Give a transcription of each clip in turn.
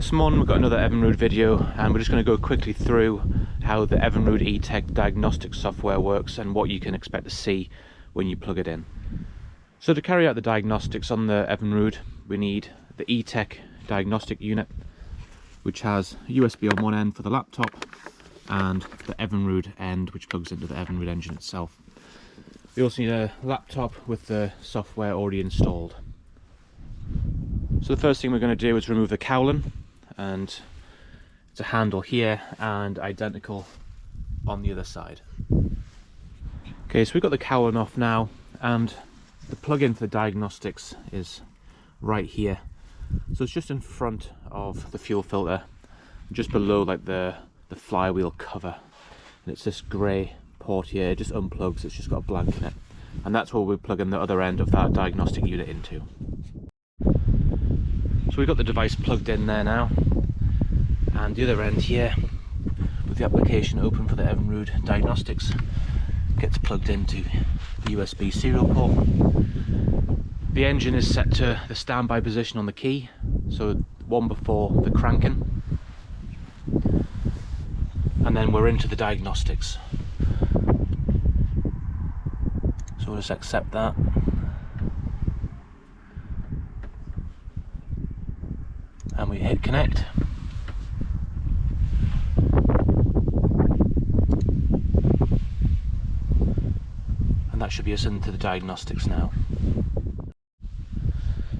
This morning we've got another Evinrude video, and we're just going to go quickly through how the Evinrude ETEC diagnostic software works and what you can expect to see when you plug it in. So to carry out the diagnostics on the Evinrude, we need the E-tec diagnostic unit, which has USB on one end for the laptop and the Evinrude end, which plugs into the Evinrude engine itself. We also need a laptop with the software already installed. So the first thing we're going to do is remove the cowling, and it's a handle here and identical on the other side. Okay, so we've got the cowling off now, and the plug-in for the diagnostics is right here. So it's just in front of the fuel filter, just below like the flywheel cover, and it's this grey port here. It just unplugs, it's just got a blank in it, and that's where we plug in the other end of that diagnostic unit into. So we've got the device plugged in there now, and the other end here, with the application open for the Evinrude diagnostics, gets plugged into the USB serial port. The engine is set to the standby position on the key, so one before the cranking, and then we're into the diagnostics. So we'll just accept that. And we hit connect. And that should be us into the diagnostics now.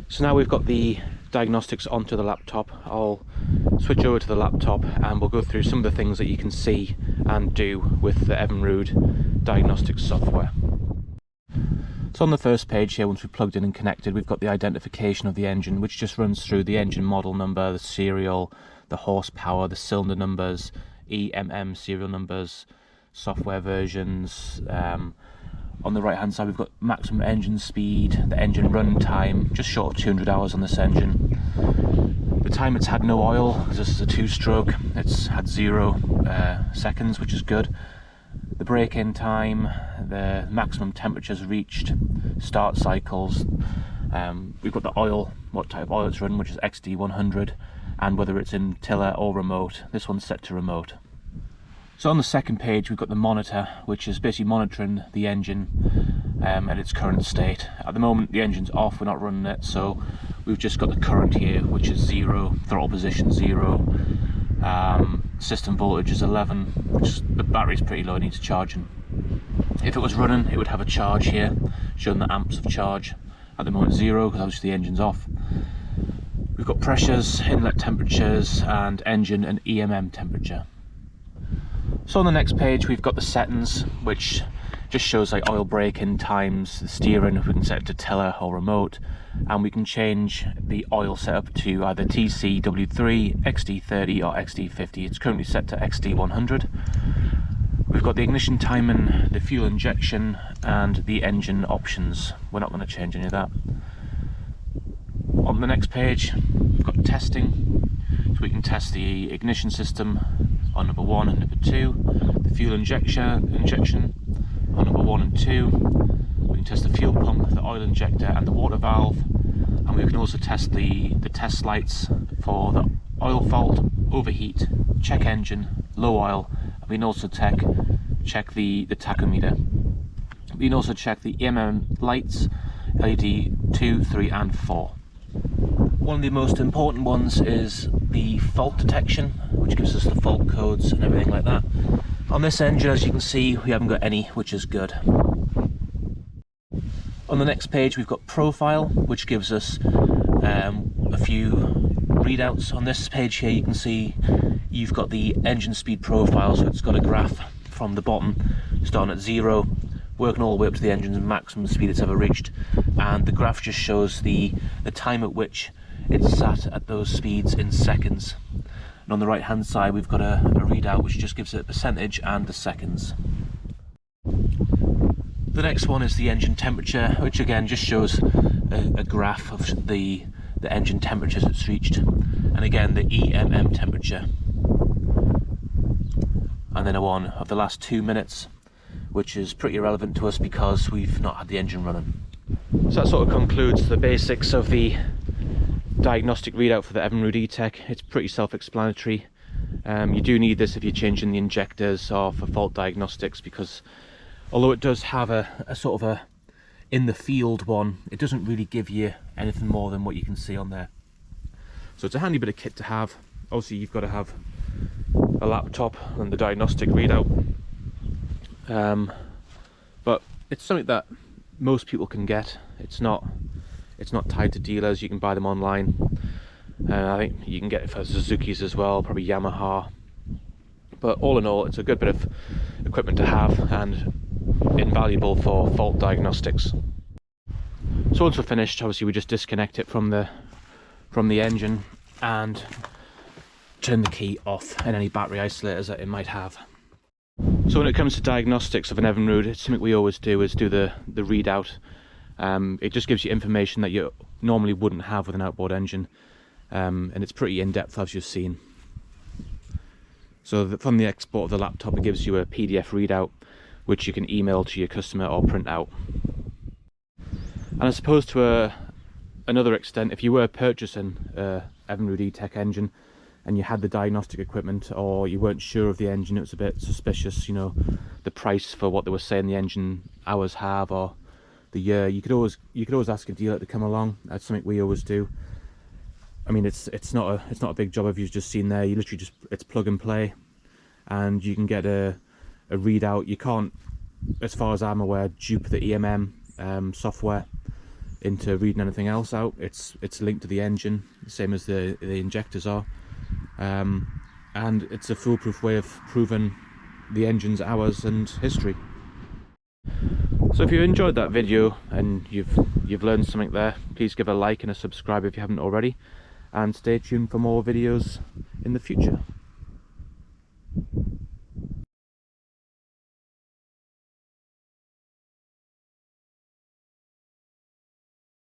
So now we've got the diagnostics onto the laptop. I'll switch over to the laptop and we'll go through some of the things that you can see and do with the Evinrude diagnostics software. So on the first page here, once we've plugged in and connected, we've got the identification of the engine, which just runs through the engine model number, the serial, the horsepower, the cylinder numbers, EMM serial numbers, software versions. On the right hand side we've got maximum engine speed, the engine run time, just short of 200 hours on this engine. The time it's had no oil, because this is a two-stroke, it's had 0 seconds, which is good. The break-in time, the maximum temperatures reached, start cycles. We've got the oil, what type of oil it's run, which is XD100, and whether it's in tiller or remote. This one's set to remote. So on the second page we've got the monitor, which is basically monitoring the engine at its current state. At the moment the engine's off, we're not running it, so we've just got the current here, which is 0, throttle position 0. System voltage is 11, which the battery's pretty low, it needs charging. If it was running, it would have a charge here, showing the amps of charge. At the moment 0, because obviously the engine's off. We've got pressures, inlet temperatures, and engine and EMM temperature. So on the next page we've got the settings, which just shows like oil break-in times, the steering, if we can set it to tiller or remote, and we can change the oil setup to either TC, W3, XD30 or XD50. It's currently set to XD100. We've got the ignition timing, the fuel injection, and the engine options. We're not going to change any of that. On the next page we've got testing, so we can test the ignition system on number 1 and number 2, the fuel injection on number 1 and 2, we can test the fuel pump, the oil injector and the water valve, and we can also test the test lights for the oil fault, overheat, check engine, low oil, and we can also check the tachometer. We can also check the EMM lights, LED 2, 3 and 4. One of the most important ones is the fault detection, which gives us the fault codes and everything like that. On this engine, as you can see, we haven't got any, which is good. On the next page we've got profile, which gives us a few readouts. On this page here you can see you've got the engine speed profile, so it's got a graph from the bottom starting at 0, working all the way up to the engine's maximum speed it's ever reached, and the graph just shows the time at which it's sat at those speeds in seconds. And on the right hand side we've got a readout which just gives it a percentage and the seconds. The next one is the engine temperature, which again just shows a graph of the engine temperatures it's reached, and again the EMM temperature, and then a one of the last 2 minutes, which is pretty irrelevant to us because we've not had the engine running. So that sort of concludes the basics of the diagnostic readout for the Evinrude ETEC. It's pretty self-explanatory. You do need this if you're changing the injectors or for fault diagnostics, because although it does have a sort of a in the field one, it doesn't really give you anything more than what you can see on there. So it's a handy bit of kit to have. Obviously you've got to have a laptop and the diagnostic readout, but it's something that most people can get. It's not tied to dealers. You can buy them online. I think you can get it for Suzuki's as well, probably Yamaha. But all in all, it's a good bit of equipment to have and invaluable for fault diagnostics. So once we're finished, obviously we just disconnect it from the engine and turn the key off and any battery isolators that it might have. So when it comes to diagnostics of an Evinrude, it's something we always do is do the readout. It just gives you information that you normally wouldn't have with an outboard engine, and it's pretty in-depth, as you've seen. So from the export of the laptop, it gives you a PDF readout which you can email to your customer or print out. And I suppose to another extent, if you were purchasing a Evinrude ETEC engine and you had the diagnostic equipment, or you weren't sure of the engine, it was a bit suspicious, you know, the price for what they were saying the engine hours have or the year, you could always ask a dealer to come along. That's something we always do. I mean, it's not a big job. If you've just seen there, you literally just, it's plug and play, and you can get a readout. You can't, as far as I'm aware, dupe the EMM software into reading anything else out. It's linked to the engine, same as the injectors are, and it's a foolproof way of proving the engine's hours and history. So if you enjoyed that video and you've learned something there, please give a like and a subscribe if you haven't already, and stay tuned for more videos in the future.